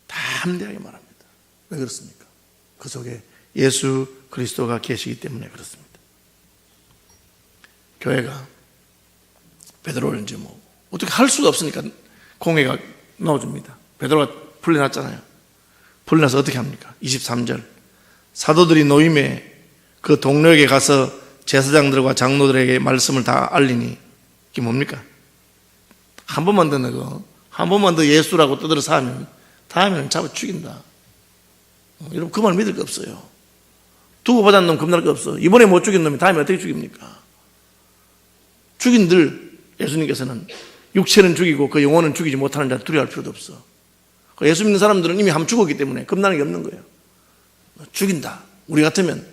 담대하게 말합니다. 왜 그렇습니까? 그 속에 예수 그리스도가 계시기 때문에 그렇습니다. 교회가 베드로를 이제 뭐 어떻게 할 수가 없으니까 공회가 넣어줍니다. 베드로가 풀려났잖아요. 풀려나서 어떻게 합니까? 23절 사도들이 노임에 그 동료에게 가서 제사장들과 장로들에게 말씀을 다 알리니 이게 뭡니까? 한 번만 더 넣어 한 번만 더 예수라고 떠들어서 하면 다음에는 잡아 죽인다. 여러분 그 말 믿을 거 없어요. 두고 받은 놈 겁날 거 없어. 이번에 못 죽인 놈이 다음에 어떻게 죽입니까? 죽인들 예수님께서는 육체는 죽이고 그 영혼은 죽이지 못하는 자 두려워할 필요도 없어. 예수 믿는 사람들은 이미 함 죽었기 때문에 겁나는 게 없는 거예요. 죽인다. 우리 같으면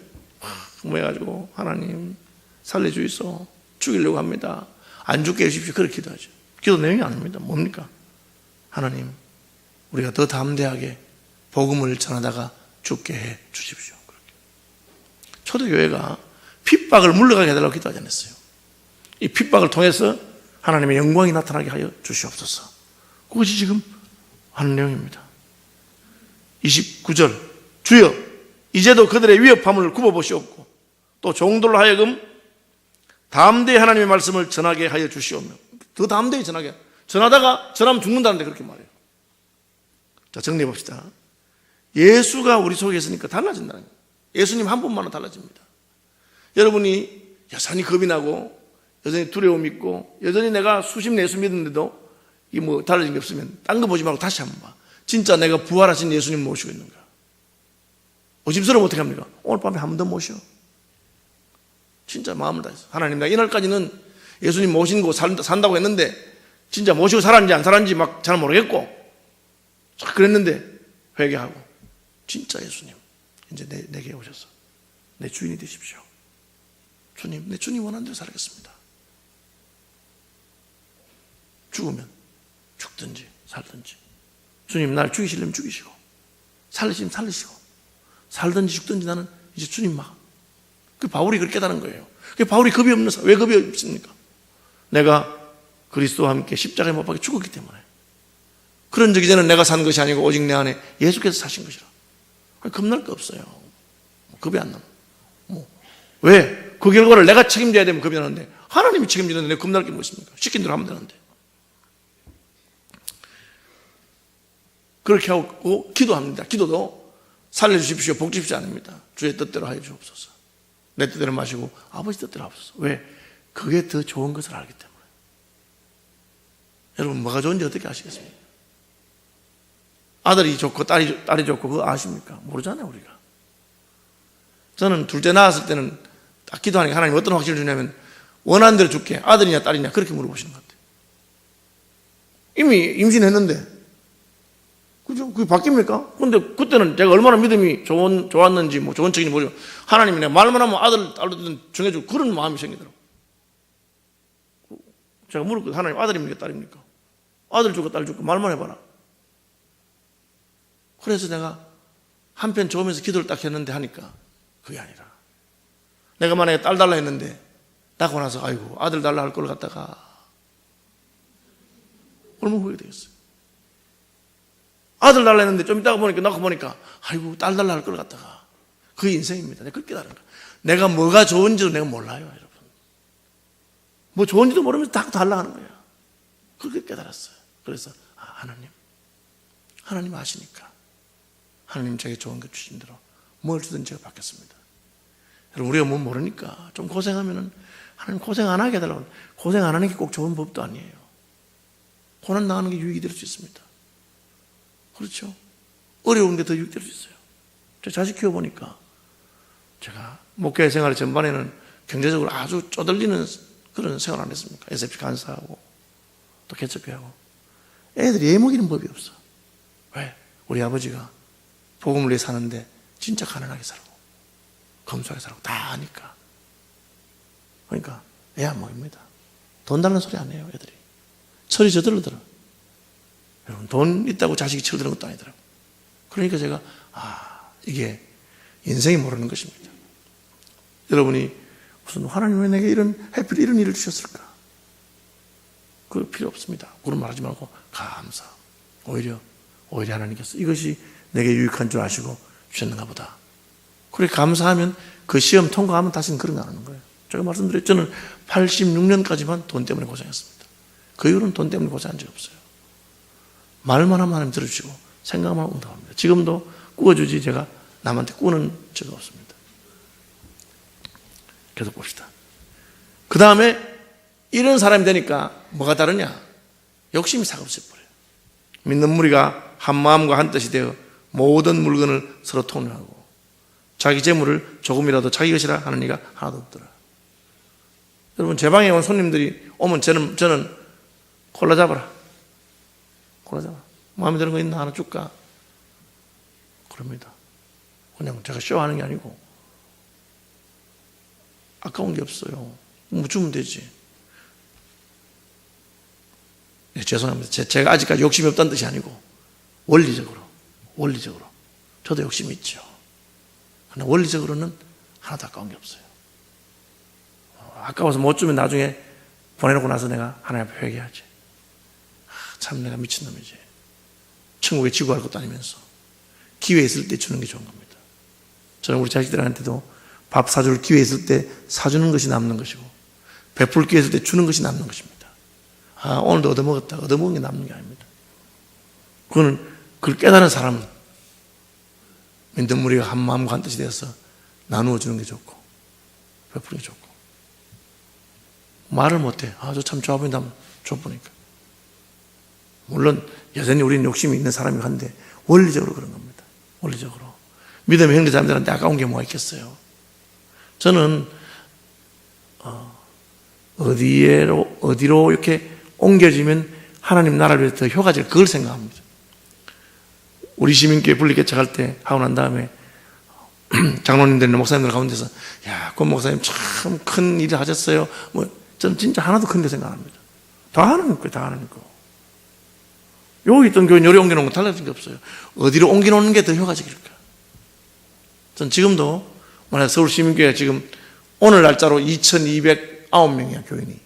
뭐 해가지고 하나님 살려주이소 죽이려고 합니다. 안 죽게 해주십시오. 그렇게 기도하죠. 기도 내용이 아닙니다. 뭡니까? 하나님 우리가 더 담대하게 복음을 전하다가 죽게 해 주십시오. 그렇게. 초대교회가 핍박을 물러가게 해달라고 기도하지 않았어요. 이 핍박을 통해서 하나님의 영광이 나타나게 하여 주시옵소서. 그것이 지금 하는 내용입니다. 29절 주여 이제도 그들의 위협함을 굽어보시옵고 또 종들로 하여금 담대히 하나님의 말씀을 전하게 하여 주시오며 더 담대히 전하다가 전하면 죽는다는데 그렇게 말해요. 자 정리해 봅시다. 예수가 우리 속에 있으니까 달라진다는 거예요. 예수님 한 분만은 달라집니다. 여러분이 여전히 겁이 나고 여전히 두려움이 있고 여전히 내가 수십 예수 믿는데도 이 뭐 달라진 게 없으면 딴 거 보지 말고 다시 한번 봐. 진짜 내가 부활하신 예수님 모시고 있는가? 의심스러우면 어떻게 합니까? 오늘 밤에 한 번 더 모셔. 진짜 마음을 다해서 하나님 내가 이날까지는 예수님 모신 거 산다고 했는데 진짜 모시고 살았는지 안 살았는지 막 잘 모르겠고 그랬는데 회개하고 진짜 예수님 이제 내게 오셔서 내 주인이 되십시오. 주님 내 주님 원하는 대로 살겠습니다. 죽으면 죽든지 살든지 주님 날 죽이시려면 죽이시고 살리시면 살리시고 살든지 죽든지 나는 이제 주님 막 그 바울이 그렇게 깨달은 거예요. 그 바울이 겁이 없는 사람 왜 겁이 없습니까? 내가 그리스도와 함께 십자가에 못 박혀 죽었기 때문에 그런 적 이제는 내가 산 것이 아니고 오직 내 안에 예수께서 사신 것이라. 겁날 거 없어요. 겁이 안 나. 왜? 그 결과를 내가 책임져야 되면 겁이 나는데 하나님이 책임지는데 내가 겁날 게 뭐 있습니까? 시킨 대로 하면 되는데. 그렇게 하고 기도합니다. 기도도 살려주십시오, 복 주십시오 아닙니다. 주의 뜻대로 하여 주옵소서. 내 뜻대로 마시고 아버지 뜻대로 하옵소서. 왜? 그게 더 좋은 것을 알기 때문에. 여러분 뭐가 좋은지 어떻게 아시겠습니까? 아들이 좋고 딸이 좋고 그거 아십니까? 모르잖아요 우리가. 저는 둘째 낳았을 때는 딱 기도하니까 하나님 어떤 확신을 주냐면 원하는 대로 줄게. 아들이냐 딸이냐 그렇게 물어보시는 것 같아요. 이미 임신했는데 그죠? 그게 바뀝니까? 근데 그때는 제가 얼마나 믿음이 좋았는지 뭐 좋은 척인지 모르죠. 하나님이 내가 말만 하면 아들 딸을 정해주고 그런 마음이 생기더라고요. 제가 물었거든요. 하나님 아들입니까 딸입니까? 아들 줄까 딸 줄까 말만 해봐라. 그래서 내가 한편 좋으면서 기도를 딱 했는데 하니까 그게 아니라 내가 만약에 딸 달라 했는데 낳고 나서 아이고 아들 달라 할 걸 갖다가 얼마나 후회가 되겠어요. 아들 달라 했는데 좀 이따가 보니까 낳고 보니까 아이고 딸 달라 할 걸 갖다가 그게 인생입니다. 내가 그렇게 다른 거야. 내가 뭐가 좋은지도 내가 몰라요 여러분. 뭐 좋은지도 모르면서 다 달라 하는 거야. 그렇게 깨달았어요. 그래서 하나님 아시니까 하나님 제게 좋은 것 주신 대로 뭘 주든 제가 받겠습니다. 여러분 우리가 뭐 모르니까 좀 고생하면은 하나님 고생 안 하게 해달라고. 고생 안 하는 게 꼭 좋은 법도 아니에요. 고난 당하는 게 유익이 될 수 있습니다. 그렇죠? 어려운 게 더 유익될 수 있어요. 제 자식 키워보니까 제가 목회 생활 전반에는 경제적으로 아주 쪼들리는 그런 생활 안 했습니까? SFC 간사하고 또 개척회하고 애들이 애먹이는 법이 없어. 왜? 우리 아버지가 복음을 위해 사는데 진짜 가난하게 살고 검소하게 살고 다 아니까. 그러니까 애 안 먹입니다. 돈 달라는 소리 안 해요 애들이. 철이 저절로 들어. 여러분 돈 있다고 자식이 철드는 것도 아니더라고. 그러니까 제가 이게 인생이 모르는 것입니다. 여러분이 무슨 하나님 왜 내게 하필 이런 일을 주셨을까? 그럴 필요 없습니다. 그런 말하지 말고 감사. 오히려 하나님께서 이것이 내게 유익한 줄 아시고 주셨는가 보다. 그렇게 감사하면 그 시험 통과하면 다시는 그런 거 안 하는 거예요. 제가 말씀드렸죠. 저는 86년까지만 돈 때문에 고생했습니다. 그 이후로는 돈 때문에 고생한 적이 없어요. 말만 하면 하나님 들어주시고 생각만 하면 응답합니다. 지금도 꾸어주지 제가 남한테 꾸는 적이 없습니다. 계속 봅시다. 그 다음에 이런 사람이 되니까 뭐가 다르냐? 욕심이 사급세 버려요. 믿는 무리가 한 마음과 한 뜻이 되어 모든 물건을 서로 통용하고 자기 재물을 조금이라도 자기 것이라 하는 이가 하나도 없더라. 여러분, 제 방에 온 손님들이 오면 저는 콜라 잡아라. 콜라 잡아. 마음에 드는 거 있나? 하나 줄까? 그럽니다. 그냥 제가 쇼하는 게 아니고 아까운 게 없어요. 뭐 주면 되지. 네, 죄송합니다. 제가 아직까지 욕심이 없다는 뜻이 아니고 원리적으로 저도 욕심이 있죠. 그러나 원리적으로는 하나도 아까운 게 없어요. 아까워서 못 주면 나중에 보내놓고 나서 내가 하나님 앞에 회개하지. 참 내가 미친놈이지. 천국에 지구할 것도 아니면서 기회 있을 때 주는 게 좋은 겁니다. 저는 우리 자식들한테도 밥 사줄 기회 있을 때 사주는 것이 남는 것이고 베풀 기회 있을 때 주는 것이 남는 것입니다. 오늘도 얻어먹었다. 얻어먹은 게 남는 게 아닙니다. 그걸 깨달은 사람은 믿는 무리가 한 마음과 한 뜻이 되어서 나누어 주는 게 좋고 베푸는 게 좋고 말을 못해. 저 참 좋아 보인다 하면 좋아 보니까. 물론 여전히 우리는 욕심이 있는 사람이 한데 원리적으로 그런 겁니다. 원리적으로. 믿음의 형제 자매들한테 아까운 게 뭐가 있겠어요? 저는 어디로 이렇게 옮겨지면 하나님 나라를 위해서 더 효과질 그걸 생각합니다. 우리 시민교회 분리개척할 때 하고 난 다음에 장로님들이나 목사님들 가운데서 권 목사님 참 큰 일을 하셨어요. 저는 진짜 하나도 큰 데 생각합니다. 다 하나님 거예요. 다 하나님 거. 여기 있던 교회는 여기 옮겨놓은 거 달라진 게 없어요. 어디로 옮겨놓는 게 더 효과적일까? 전 지금도 만약 서울 시민교회 지금 오늘 날짜로 2209명이야 교인이.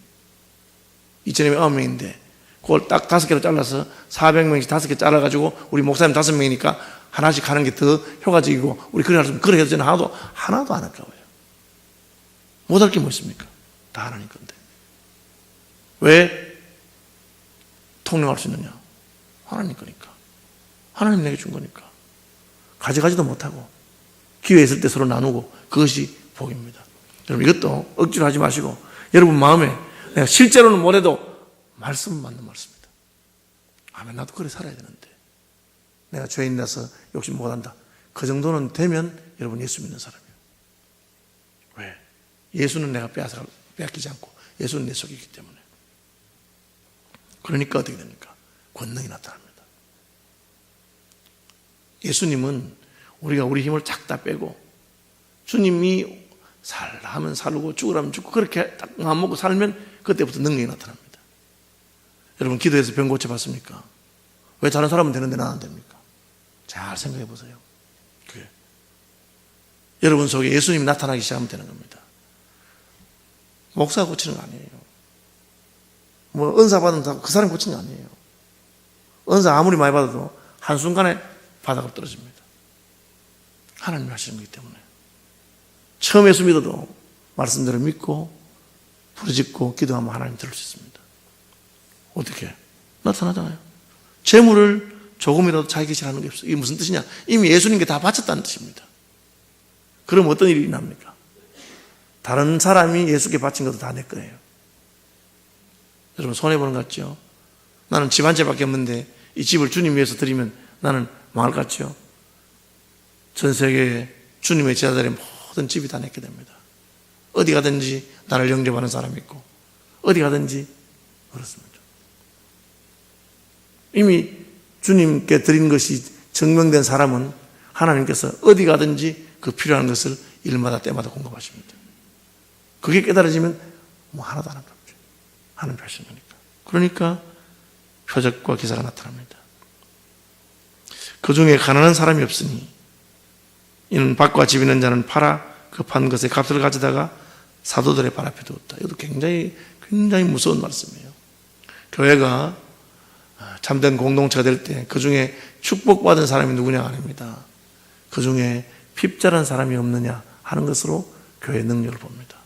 2209명인데 그걸 딱 5개로 잘라서 400명씩 5개 잘라가지고 우리 목사님 5명이니까 하나씩 하는 게 더 효과적이고 우리 그래 해서 저는 하나도 안 아까워요. 못할 게 뭐 있습니까? 다 하나님 건데. 왜 통용할 수 있느냐? 하나님 거니까. 하나님 내게 준 거니까. 가져가지도 못하고 기회 있을 때 서로 나누고 그것이 복입니다. 여러분 이것도 억지로 하지 마시고 여러분 마음에 내가 실제로는 못해도 말씀은 맞는 말씀입니다. 아멘. 나도 그래 살아야 되는데 내가 죄인이라서 욕심 못한다. 그 정도는 되면 여러분 예수 믿는 사람이에요. 왜? 예수는 내가 빼앗기지 않고 예수는 내 속에 있기 때문에. 그러니까 어떻게 됩니까? 권능이 나타납니다. 예수님은 우리가 우리 힘을 쫙 다 빼고 주님이 살라면 살고 죽으라면 죽고 그렇게 딱 마음 먹고 살면 그때부터 능력이 나타납니다. 여러분 기도해서 병 고쳐봤습니까? 왜 다른 사람은 되는데 나는 안 됩니까? 잘 생각해 보세요. 그래. 여러분 속에 예수님이 나타나기 시작하면 되는 겁니다. 목사가 고치는 거 아니에요. 은사 받은 그 사람이 고치는 거 아니에요. 은사 아무리 많이 받아도 한순간에 바닥으로 떨어집니다. 하나님이 하시는 거기 때문에. 처음 예수 믿어도 말씀대로 믿고 부르짖고 기도하면 하나님 들을 수 있습니다. 어떻게? 나타나잖아요. 재물을 조금이라도 자기 것이 하는 게 없어요. 이게 무슨 뜻이냐? 이미 예수님께 다 바쳤다는 뜻입니다. 그럼 어떤 일이 납니까? 다른 사람이 예수께 바친 것도 다 내 거예요. 여러분 손해보는 것 같죠? 나는 집 한 채밖에 없는데 이 집을 주님 위해서 드리면 나는 망할 것 같죠? 전 세계에 주님의 제자들의 모든 집이 다 내게 됩니다. 어디 가든지 나를 영접하는 사람이 있고 어디 가든지 그렇습니다. 이미 주님께 드린 것이 증명된 사람은 하나님께서 어디 가든지 그 필요한 것을 일마다 때마다 공급하십니다. 그게 깨달아지면 하나도 안 아깝죠. 하나님 하시는 거니까. 그러니까 표적과 기사가 나타납니다. 그 중에 가난한 사람이 없으니 이는 밭과 집 있는 자는 팔아 그 판 것의 값을 가져다가 사도들의 발 앞에 두었다. 이것도 굉장히 무서운 말씀이에요. 교회가 참된 공동체가 될 때 그 중에 축복받은 사람이 누구냐 아닙니다. 그 중에 핍절한 사람이 없느냐 하는 것으로 교회의 능력을 봅니다.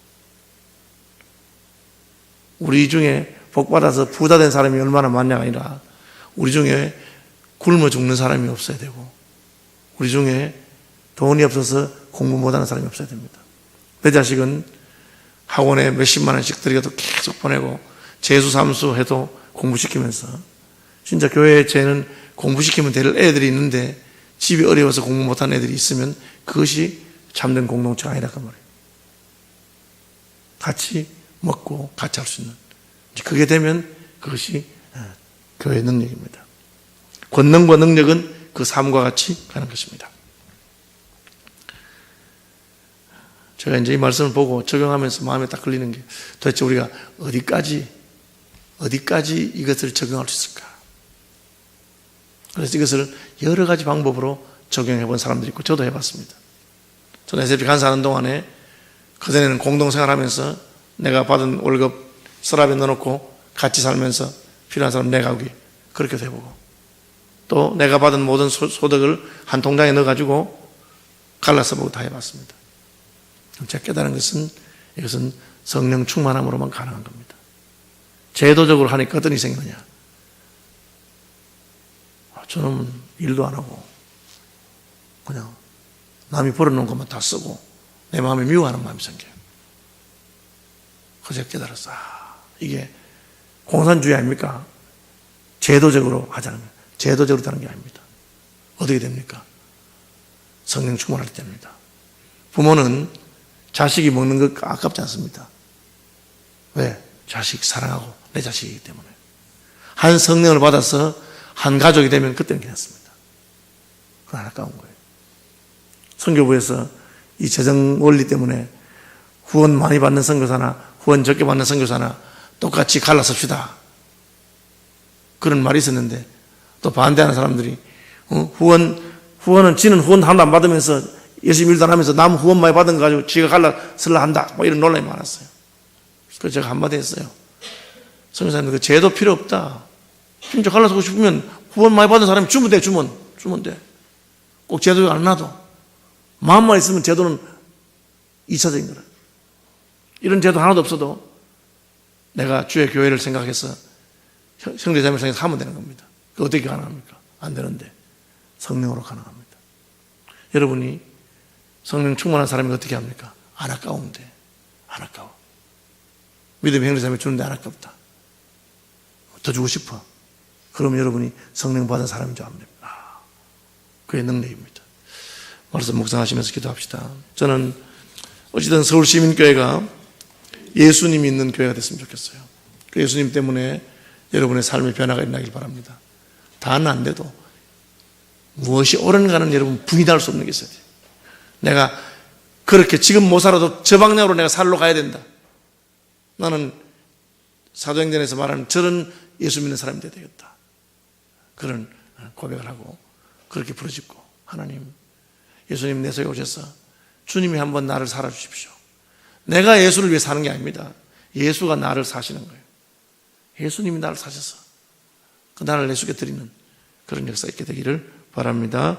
우리 중에 복받아서 부자된 사람이 얼마나 많냐가 아니라 우리 중에 굶어 죽는 사람이 없어야 되고 우리 중에 돈이 없어서 공부 못하는 사람이 없어야 됩니다. 내 자식은 학원에 몇십만 원씩 들여도 계속 보내고 재수 삼수 해도 공부시키면서 진짜 교회에 쟤는 공부시키면 될 애들이 있는데 집이 어려워서 공부 못하는 애들이 있으면 그것이 참된 공동체가 아니라 그 말이에요. 같이 먹고 같이 할 수 있는 그게 되면 그것이 교회의 능력입니다. 권능과 능력은 그 삶과 같이 가는 것입니다. 제가 이제 이 말씀을 보고 적용하면서 마음에 딱 걸리는 게 도대체 우리가 어디까지 이것을 적용할 수 있을까? 그래서 이것을 여러 가지 방법으로 적용해 본 사람들이 있고 저도 해봤습니다. 저는 SFP 간사하는 동안에 그전에는 공동생활 하면서 내가 받은 월급 서랍에 넣어놓고 같이 살면서 필요한 사람 내가기 그렇게도 해보고 또 내가 받은 모든 소득을 한 통장에 넣어가지고 갈라서 보고 다 해봤습니다. 제가 깨달은 것은 이것은 성령 충만함으로만 가능한 겁니다. 제도적으로 하니까 어떤 일이 생기느냐. 저는 일도 안 하고 그냥 남이 벌어놓은 것만 다 쓰고 내 마음에 미워하는 마음이 생겨요. 그래서 제가 깨달았어. 이게 공산주의 아닙니까? 제도적으로 하자는 거예요. 제도적으로 하는 게 아닙니다. 어떻게 됩니까? 성령 충만할 때 됩니다. 부모는 자식이 먹는 것 아깝지 않습니다. 왜? 자식 사랑하고 내 자식이기 때문에. 한 성령을 받아서 한 가족이 되면 그때는 괜찮습니다. 그건 아까운 거예요. 선교부에서 이 재정 원리 때문에 후원 많이 받는 선교사나 후원 적게 받는 선교사나 똑같이 갈라섭시다. 그런 말이 있었는데 또 반대하는 사람들이 후원은 지는 후원 하나도 안 받으면서 열심히 일도 안 하면서 남 후원 많이 받은 거 가지고 지가 갈라설라 한다. 뭐 이런 논란이 많았어요. 그래서 제가 한마디 했어요. 선교사님 그 제도 필요 없다. 진짜 갈라서고 싶으면 후원 많이 받은 사람이 주면 돼. 주면 돼. 꼭 제도 안 놔도 마음만 있으면 제도는 2차적인 거라. 이런 제도 하나도 없어도 내가 주의 교회를 생각해서 형제자매를 생각해서 하면 되는 겁니다. 그게 어떻게 가능합니까? 안 되는데 성령으로 가능합니다. 여러분이 성령 충만한 사람이 어떻게 합니까? 안 아까운데 안 아까워. 믿음의 형제자매 주는데 안 아깝다. 더 주고 싶어. 그러면 여러분이 성령 받은 사람인 줄 압니다. 그의 능력입니다. 말씀 묵상하시면서 기도합시다. 저는 어찌든 서울시민교회가 예수님이 있는 교회가 됐으면 좋겠어요. 그 예수님 때문에 여러분의 삶의 변화가 일어나길 바랍니다. 다는 안 돼도 무엇이 옳은가는 여러분 부인할 수 없는 게 있어야 돼요. 내가 그렇게 지금 못 살아도 저 방향으로 내가 살러 가야 된다. 나는 사도행전에서 말하는 저런 예수 믿는 사람이 돼야 되겠다. 그런 고백을 하고 그렇게 부르짖고 하나님 예수님 내 속에 오셔서 주님이 한번 나를 살아주십시오. 내가 예수를 위해 사는 게 아닙니다. 예수가 나를 사시는 거예요. 예수님이 나를 사셔서 그 나를 내 속에 드리는 그런 역사 있게 되기를 바랍니다.